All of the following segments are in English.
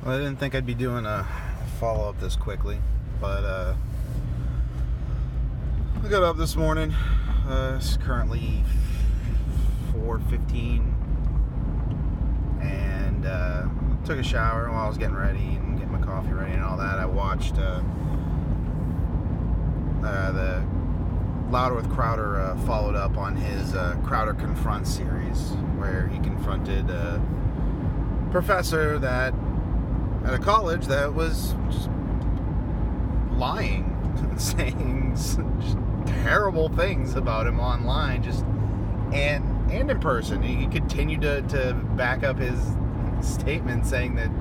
Well, I didn't think I'd be doing a follow-up this quickly, but I got up this morning. It's currently 4:15, and took a shower while I was getting ready and getting my coffee ready and all that. I watched the Louder with Crowder followed up on his Crowder Confront series, where he confronted a professor at a college that was just lying, saying just terrible things about him online, and in person. He continued to back up his statement, saying that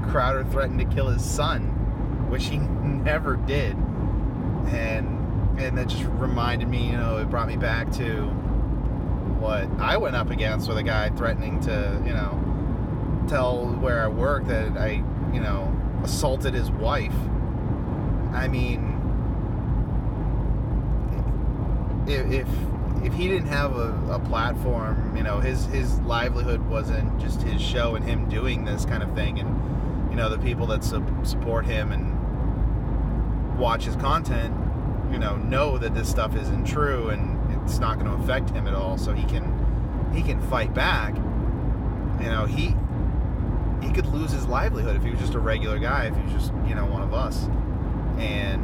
Crowder threatened to kill his son, which he never did. And that just reminded me, it brought me back to what I went up against with a guy threatening to, tell where I work that I, assaulted his wife. I mean, if he didn't have a platform, his livelihood wasn't just his show and him doing this kind of thing, and the people that support him and watch his content, know that this stuff isn't true and it's not going to affect him at all, so he can fight back. He could lose his livelihood if he was just a regular guy, if he was just, one of us. And,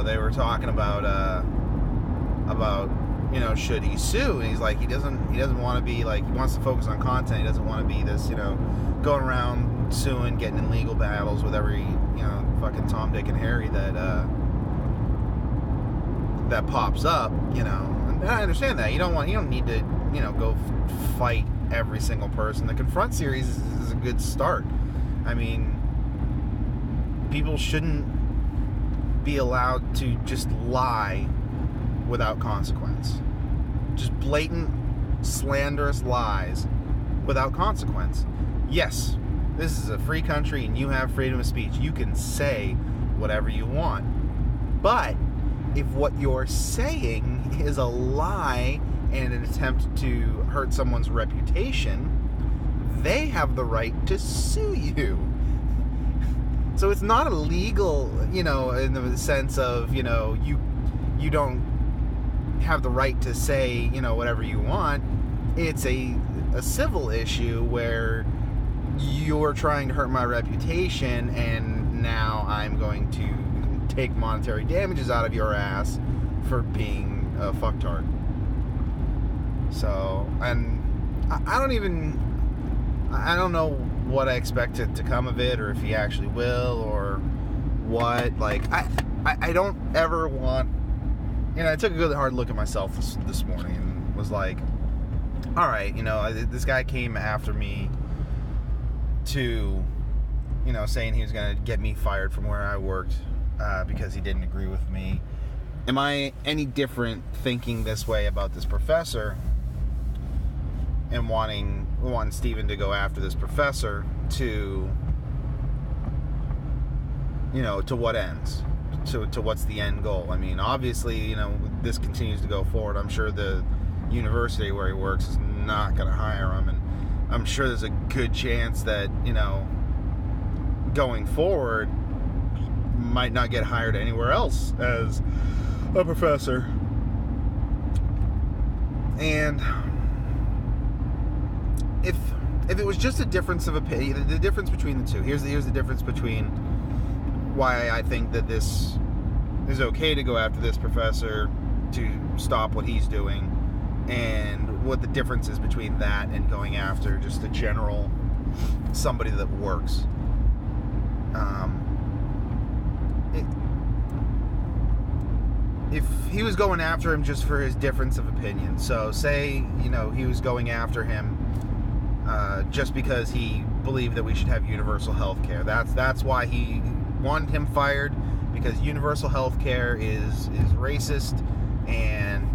they were talking about, should he sue? And he's like, he doesn't want to be, like, he wants to focus on content. He doesn't want to be this, going around suing, getting in legal battles with every, fucking Tom, Dick, and Harry that pops up, And I understand that. You don't need to, go fight every single person. The Confront series is a good start. I mean, people shouldn't be allowed to just lie without consequence. Just blatant, slanderous lies without consequence. Yes, this is a free country and you have freedom of speech. You can say whatever you want. But if what you're saying is a lie and an attempt to hurt someone's reputation, they have the right to sue you. So it's not illegal, in the sense of, you don't have the right to say, whatever you want. It's a civil issue where you're trying to hurt my reputation, and now I'm going to take monetary damages out of your ass for being a fucktard. So, and I don't know what I expect to come of it, or if he actually will, or what. Like, I don't ever want, I took a good hard look at myself this morning and was like, all right, this guy came after me to, saying he was going to get me fired from where I worked because he didn't agree with me. Am I any different thinking this way about this professor and wanting Stephen to go after this professor to what ends? To what's the end goal? I mean, obviously, this continues to go forward. I'm sure the university where he works is not going to hire him, and I'm sure there's a good chance that, going forward, might not get hired anywhere else as a professor. And if it was just a difference of opinion, the difference between the two, here's the difference between why I think that this is okay to go after this professor to stop what he's doing, and what the difference is between that and going after just a general somebody that works. If he was going after him just for his difference of opinion, so say, he was going after him just because he believed that we should have universal health care. That's why he wanted him fired, because universal health care is racist and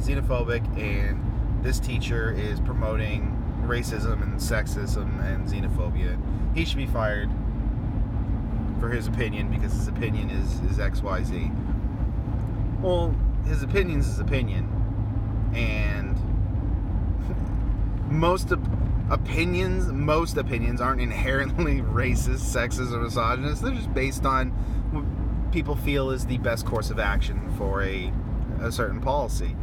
xenophobic, and this teacher is promoting racism and sexism and xenophobia. He should be fired for his opinion, because his opinion is XYZ. Well, his opinion's his opinion, and most of most opinions aren't inherently racist, sexist, or misogynist. They're just based on what people feel is the best course of action for a certain policy.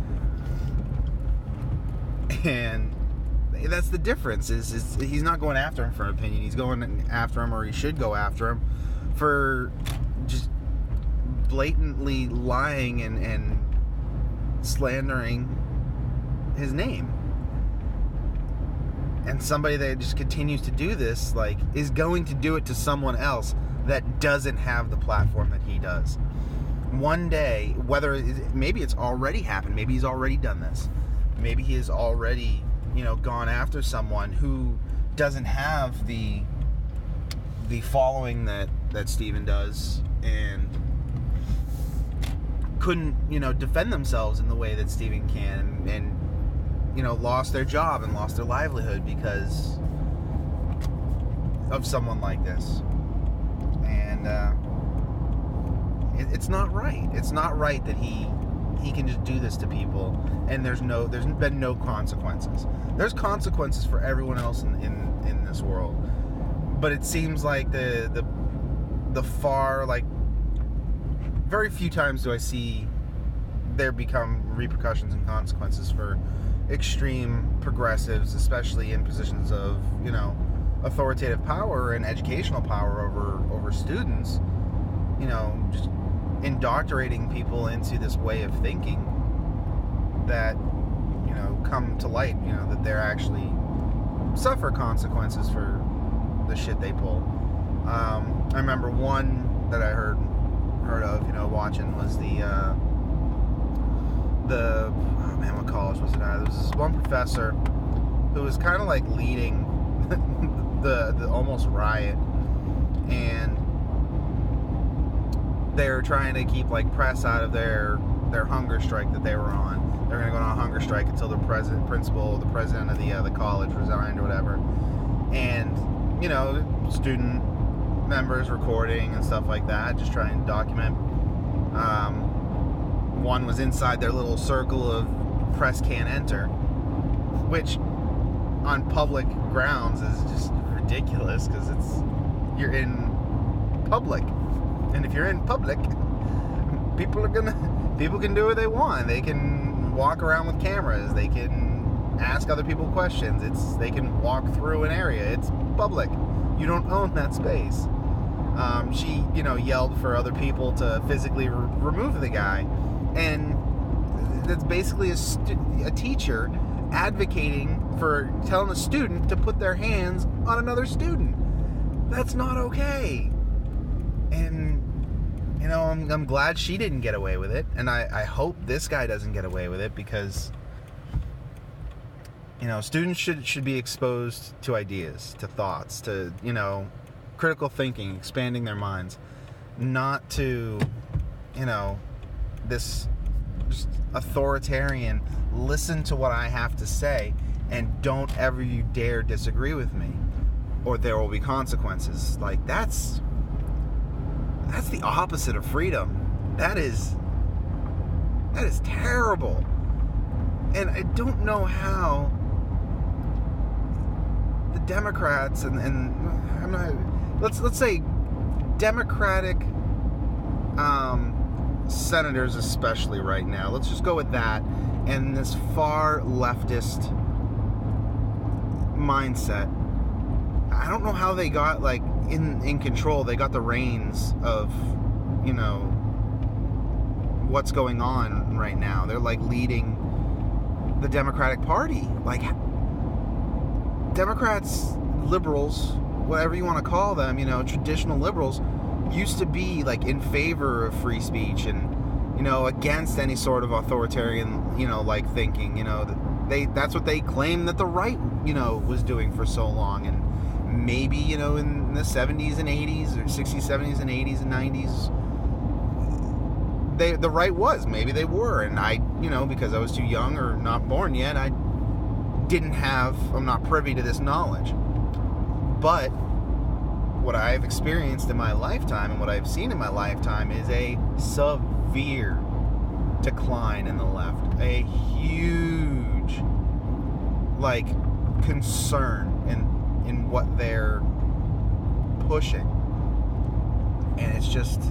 And that's the difference, is he's not going after him for an opinion. He's going after him, or he should go after him, for just blatantly lying and slandering his name. And somebody that just continues to do this, like, is going to do it to someone else that doesn't have the platform that he does. One day, maybe it's already happened, maybe he's already done this, maybe he has already, gone after someone who doesn't have the following that Steven does, and couldn't, defend themselves in the way that Steven can, and lost their job and lost their livelihood because of someone like this. And it's not right. It's not right that he can just do this to people, and there's been no consequences. There's consequences for everyone else in this world, but it seems like the far, like, very few times do I see there become repercussions and consequences for extreme progressives, especially in positions of, authoritative power and educational power over students, just indoctrinating people into this way of thinking that, come to light, that they're actually suffer consequences for the shit they pull. I remember one that I heard of, watching, was what college was it at? There was this one professor who was kind of like leading the almost riot, and they were trying to keep, like, press out of their hunger strike that they were on. They were going to go on a hunger strike until the president of the college resigned or whatever. And, student members recording and stuff like that, just trying to document. One was inside their little circle of press can't enter, which on public grounds is just ridiculous, because you're in public, and if you're in public, people can do what they want. They can walk around with cameras, they can ask other people questions, they can walk through an area. It's public. You don't own that space. She yelled for other people to physically remove the guy, and that's basically a teacher advocating for telling a student to put their hands on another student. That's not okay. And I'm glad she didn't get away with it, and I hope this guy doesn't get away with it, because students should be exposed to ideas, to thoughts, to critical thinking, expanding their minds, not to this just authoritarian, listen to what I have to say and don't ever you dare disagree with me, or there will be consequences. Like, that's the opposite of freedom. That is terrible. And I don't know how the Democrats and I'm not, let's say Democratic senators, especially right now, let's just go with that, and this far leftist mindset, I don't know how they got, like, in control. They got the reins of what's going on right now. They're, like, leading the Democratic Party. Like, Democrats, liberals, whatever you want to call them, traditional liberals, used to be, like, in favor of free speech and against any sort of authoritarian like thinking. That's what they claimed that the right was doing for so long. And maybe in the 70s and 80s, or 60s, 70s and 80s and 90s, the right was, maybe they were, and I because I was too young or not born yet, I'm not privy to this knowledge. But what I've experienced in my lifetime and what I've seen in my lifetime is a severe decline in the left. A huge, like, concern in what they're pushing. And it's just,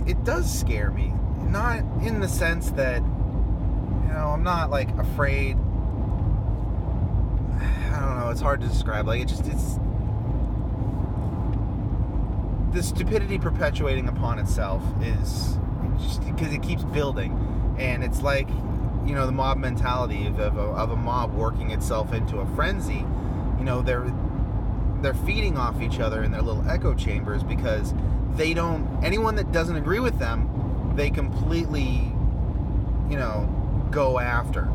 it does scare me. Not in the sense that, I'm not like afraid. I don't know, it's hard to describe. Like, it's the stupidity perpetuating upon itself is just because it keeps building. And it's like, the mob mentality of a mob working itself into a frenzy. They're feeding off each other in their little echo chambers because anyone that doesn't agree with them, they completely, go after.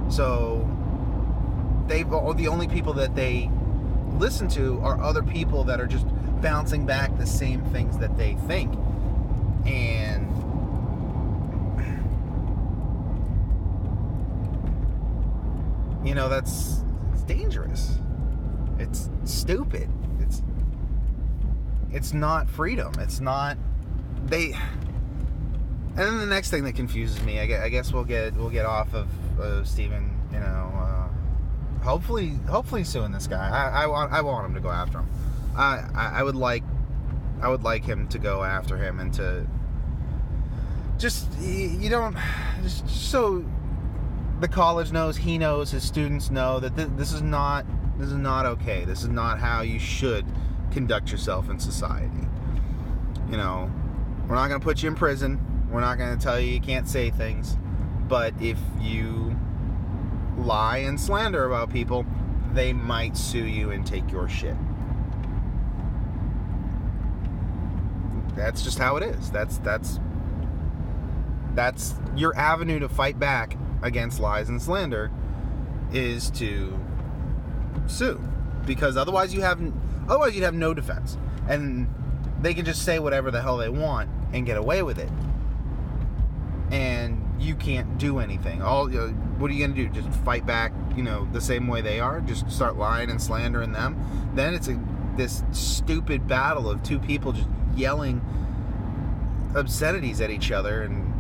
So the only people that they listen to are other people that are just bouncing back the same things that they think. And it's dangerous. It's stupid. It's not freedom. It's not they. And then the next thing that confuses me, I guess we'll get off of Stephen. Hopefully suing this guy. I want him to go after him. I would like him to go after him and to just so the college knows, he knows, his students know that this is not okay. This is not how you should conduct yourself in society. We're not going to put you in prison. We're not going to tell you can't say things. But if you lie and slander about people, they might sue you and take your shit. That's just how it is. That's your avenue to fight back against lies and slander, is to sue, because otherwise you'd have no defense, and they can just say whatever the hell they want and get away with it, and you can't do anything. What are you gonna do? Just fight back, the same way they are? Just start lying and slandering them? Then it's this stupid battle of two people just yelling obscenities at each other, and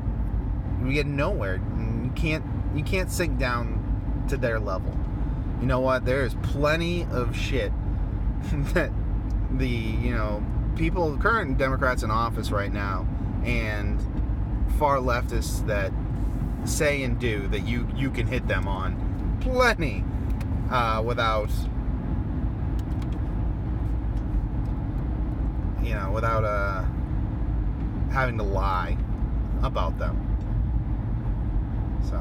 we get nowhere. You can't sink down to their level. You know what? There is plenty of shit that the current Democrats in office right now and far leftists that say and do that you can hit them on plenty without having to lie about them. So,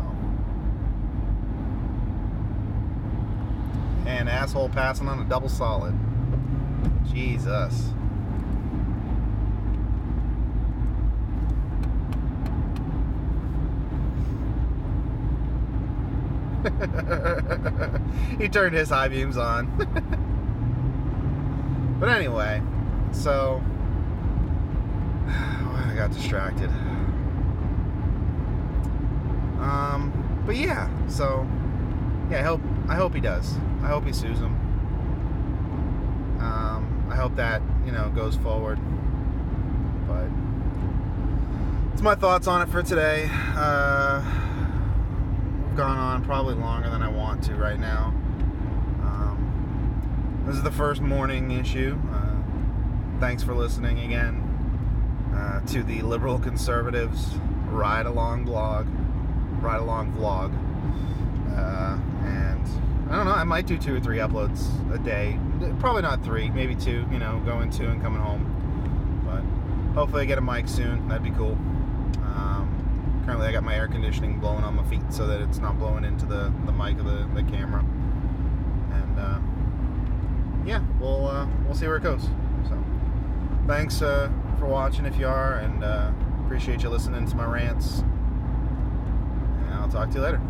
and asshole passing on a double solid. Jesus. He turned his high beams on. But anyway, so I got distracted. But yeah, so yeah, I hope he does. I hope he sues him. I hope that goes forward. But it's my thoughts on it for today. We've gone on probably longer than I want to right now. This is the first morning issue. Thanks for listening again to the Liberal Conservatives Ride Along vlog. And I don't know, I might do 2 or 3 uploads a day. Probably not 3, maybe 2, going to and coming home. But hopefully I get a mic soon. That'd be cool. Currently I got my air conditioning blowing on my feet so that it's not blowing into the mic of the camera. And yeah, we'll see where it goes. So thanks for watching if you are, and appreciate you listening to my rants. And I'll talk to you later.